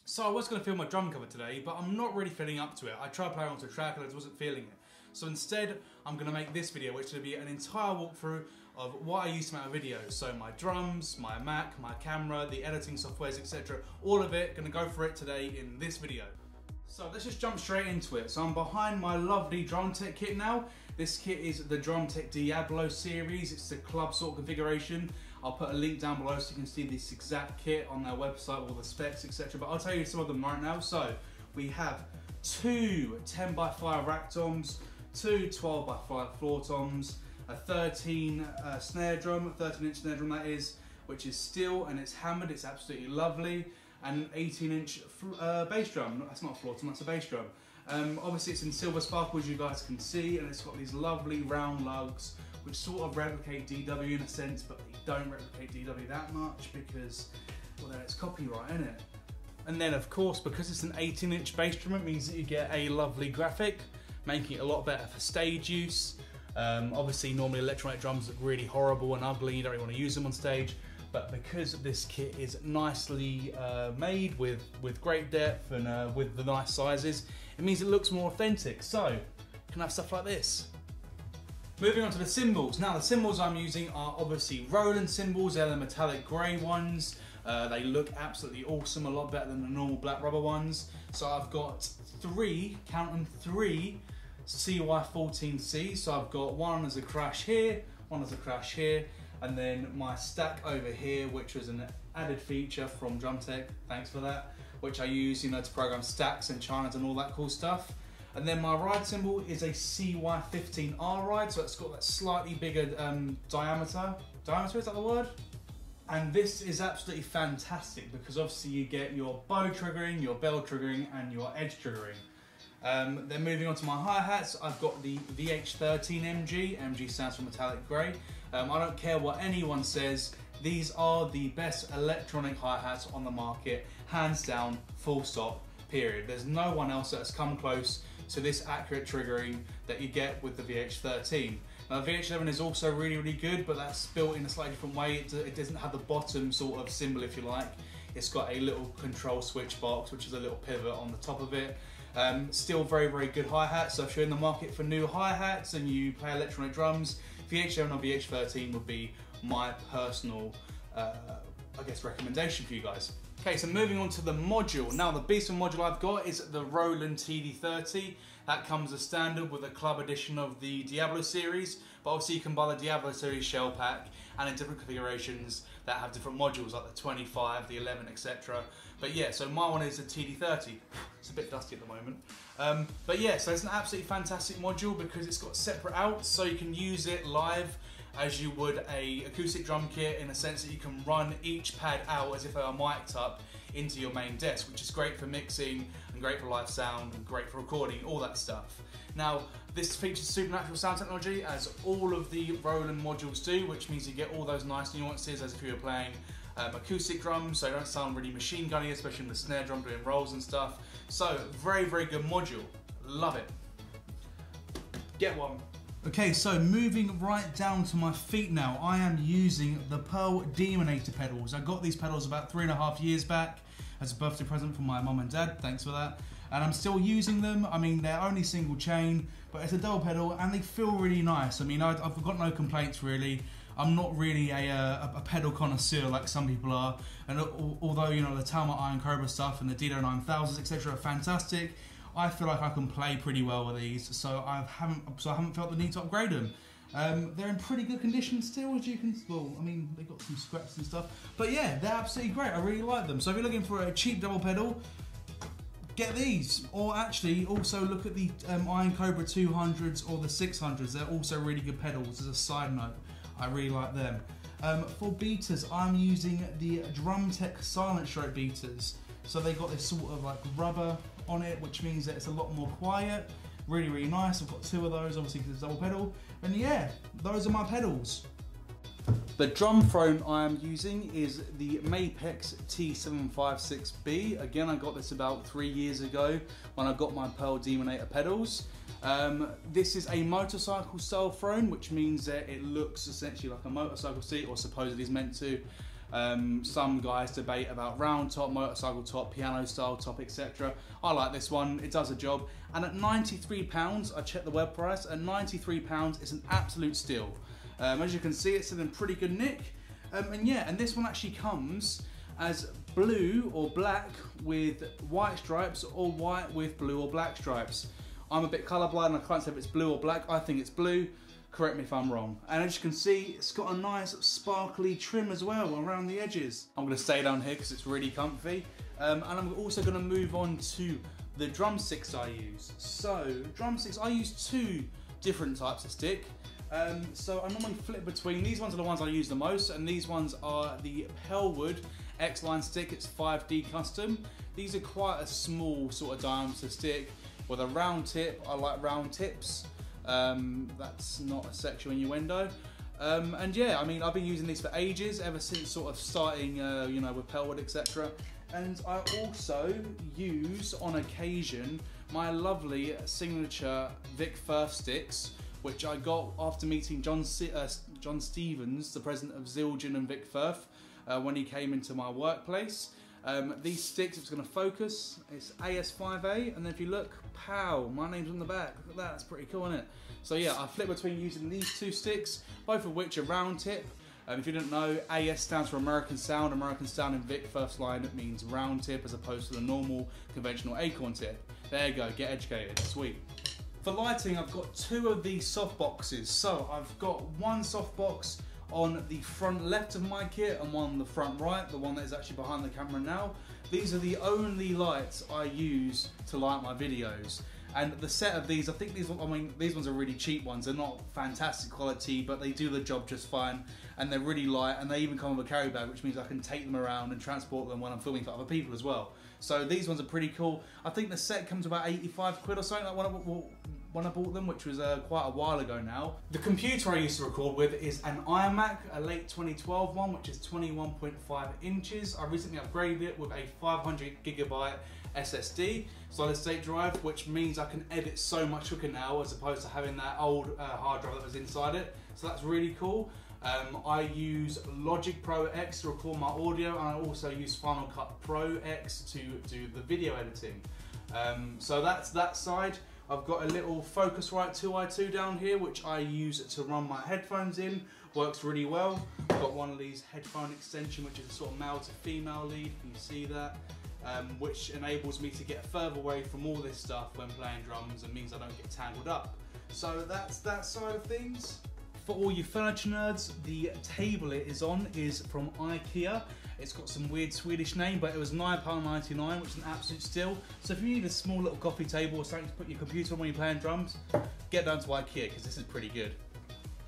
So I was going to film my drum cover today, but I'm not really feeling up to it. I tried playing onto a track and I just wasn't feeling it. So instead, I'm going to make this video, which is going to be an entire walkthrough of what I use to make my videos. So my drums, my Mac, my camera, the editing softwares, etc. All of it, going to go for it today in this video. So let's just jump straight into it. So I'm behind my lovely Drum-Tec kit now. This kit is the Drum-Tec Diablo series. It's the club sort of configuration. I'll put a link down below so you can see this exact kit on their website, all the specs, etc. But I'll tell you some of them right now. So we have two 10x5 rack toms, two 12x5 floor toms, a 13 snare drum, 13-inch snare drum that is, which is steel and it's hammered. It's absolutely lovely. And an 18-inch bass drum. That's not a floor tom, that's a bass drum. Obviously it's in silver sparkle, as you guys can see, and it's got these lovely round lugs which sort of replicate DW in a sense, but they don't replicate DW that much because, well, then it's copyright, isn't it? And then of course, because it's an 18-inch bass drum, it means that you get a lovely graphic, making it a lot better for stage use. Obviously normally electronic drums look really horrible and ugly, you don't really want to use them on stage. But because this kit is nicely made with great depth and with the nice sizes, it means it looks more authentic. So you can have stuff like this. Moving on to the cymbals. Now the cymbals I'm using are obviously Roland cymbals. They're the metallic grey ones. They look absolutely awesome, a lot better than the normal black rubber ones. So I've got three, count them, three CY14C. So I've got one as a crash here, one as a crash here, and then my stack over here, which was an added feature from Drum-Tec, thanks for that, which I use, you know, to program stacks and chimes and all that cool stuff. And then my ride cymbal is a CY15R ride, so it's got that slightly bigger diameter. Diameter, is that the word? And this is absolutely fantastic because obviously you get your bow triggering, your bell triggering, and your edge triggering. Then moving on to my hi-hats, I've got the VH13 MG. MG stands for metallic grey. I don't care what anyone says, these are the best electronic hi-hats on the market, hands down, full stop, period. There's no one else that has come close to this accurate triggering that you get with the VH13. Now the VH11 is also really, really good, but that's built in a slightly different way. It doesn't have the bottom sort of symbol, if you like. It's got a little control switch box, which is a little pivot on the top of it. Still very, very good hi-hats. So if you're in the market for new hi-hats and you play electronic drums, VH11 or VH13 would be my personal, I guess, recommendation for you guys. Okay, so moving on to the module. Now the beast of module I've got is the Roland TD30. That comes as standard with a club edition of the Diablo series, but obviously you can buy the Diablo series shell pack and in different configurations that have different modules like the 25, the 11, etc. But yeah, so my one is a TD30. It's a bit dusty at the moment. But yeah, so it's an absolutely fantastic module because it's got separate outs, so you can use it live as you would a acoustic drum kit, in a sense that you can run each pad out as if they were mic'd up into your main desk, which is great for mixing and great for live sound and great for recording, all that stuff. Now this features supernatural sound technology as all of the Roland modules do, which means you get all those nice nuances as if you were playing acoustic drums, so they don't sound really machine gunny, especially with the snare drum doing rolls and stuff. So very, very good module, love it. Get one. Okay, so moving right down to my feet now, I am using the Pearl Demonator pedals. I got these pedals about 3.5 years back as a birthday present from my mum and dad, thanks for that. And I'm still using them. I mean, they're only single chain, but it's a double pedal and they feel really nice. I mean, I've got no complaints really. I'm not really a pedal connoisseur like some people are. And although, you know, the Talma Iron Cobra stuff and the Dido 9000s, etc. are fantastic, I feel like I can play pretty well with these, so I haven't felt the need to upgrade them. They're in pretty good condition still, as you can. Well, I mean, they've got some scraps and stuff, but yeah, they're absolutely great. I really like them. So if you're looking for a cheap double pedal, get these. Or actually, also look at the Iron Cobra 200s or the 600s. They're also really good pedals. As a side note, I really like them. For beaters, I'm using the Drum-Tec Silent Stroke beaters. So they got this sort of like rubber on it, which means that it's a lot more quiet. Really, really nice. I've got two of those, obviously because it's double pedal. And yeah, those are my pedals. The drum throne I am using is the Mapex T756B. Again, I got this about 3 years ago when I got my Pearl Demonator pedals. This is a motorcycle style throne, which means that it looks essentially like a motorcycle seat, or supposedly is meant to. Some guys debate about round top, motorcycle top, piano style top, etc. I like this one, it does a job. And at £93, I checked the web price, at £93 it's an absolute steal. As you can see, it's in pretty good nick. And yeah, and this one actually comes as blue or black with white stripes or white with blue or black stripes. I'm a bit colourblind, I can't say if it's blue or black. I think it's blue. Correct me if I'm wrong. And as you can see, it's got a nice sparkly trim as well around the edges. I'm going to stay down here because it's really comfy. And I'm also going to move on to the drumsticks I use. So drumsticks, I use two different types of stick. So I normally flip between, these ones are the ones I use the most, and these ones are the Pellwood X-Line stick. It's 5D custom. These are quite a small sort of diameter stick with a round tip. I like round tips. That's not a sexual innuendo. And yeah, I mean, I've been using these for ages, ever since sort of starting, you know, with Pellwood, etc. And I also use, on occasion, my lovely signature Vic Firth sticks, which I got after meeting John Stevens, the president of Zildjian and Vic Firth, when he came into my workplace. These sticks, if it's going to focus, it's AS5A, and then if you look, pow, my name's on the back. Look at that, that's pretty cool, isn't it? So yeah, I flip between using these two sticks, both of which are round tip. If you didn't know, AS stands for American Sound. American Sound in Vic Firth's line, it means round tip as opposed to the normal conventional acorn tip. There you go, get educated, sweet. For lighting, I've got two of these soft boxes. So I've got one soft box on the front left of my kit and one on the front right, the one that is actually behind the camera now. These are the only lights I use to light my videos. And the set of these, I think these ones are really cheap ones. They're not fantastic quality, but they do the job just fine. And they're really light, and they even come with a carry bag, which means I can take them around and transport them when I'm filming for other people as well. So these ones are pretty cool. I think the set comes about 85 quid or something like when I bought them, which was quite a while ago now. The computer I used to record with is an iMac, a late 2012 one, which is 21.5 inches. I recently upgraded it with a 500GB SSD, solid state drive, which means I can edit so much quicker now as opposed to having that old hard drive that was inside it. So that's really cool. I use Logic Pro X to record my audio, and I also use Final Cut Pro X to do the video editing. So that's that side. I've got a little Focusrite 2i2 down here, which I use to run my headphones in. Works really well. I've got one of these headphone extension, which is a sort of male to female lead. Can you see that? Which enables me to get further away from all this stuff when playing drums and means I don't get tangled up. So that's that side of things. For all you furniture nerds, the table it is on is from IKEA. It's got some weird Swedish name, but it was £9.99, which is an absolute steal. So if you need a small little coffee table or something to put your computer on when you're playing drums, get down to IKEA, because this is pretty good.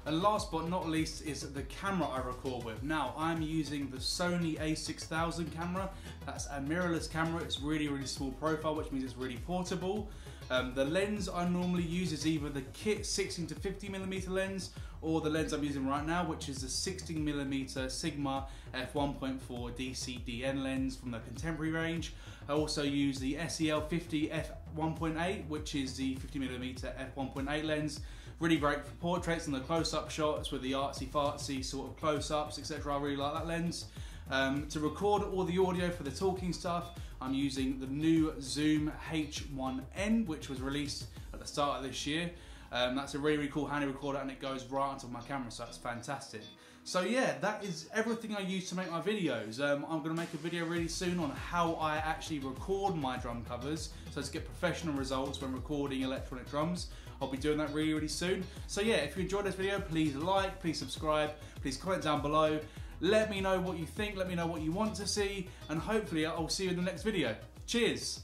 And last but not least is the camera I record with. Now, I'm using the Sony a6000 camera. That's a mirrorless camera. It's really, really small profile, which means it's really portable. The lens I normally use is either the kit 16 to 50mm lens, or the lens I'm using right now, which is the 16mm Sigma f1.4 DCDN lens from the contemporary range. I also use the SEL50 f1.8, which is the 50mm f1.8 lens. Really great for portraits and the close-up shots with the artsy-fartsy sort of close-ups, etc. I really like that lens. To record all the audio for the talking stuff, I'm using the new Zoom H1N, which was released at the start of this year. That's a really, really cool handy recorder, and it goes right onto my camera, so that's fantastic. So yeah, that is everything I use to make my videos. I'm going to make a video really soon on how I actually record my drum covers, so to get professional results when recording electronic drums. I'll be doing that really, really soon. So yeah, if you enjoyed this video, please like, please subscribe, please comment down below. Let me know what you think, let me know what you want to see, and hopefully I'll see you in the next video. Cheers!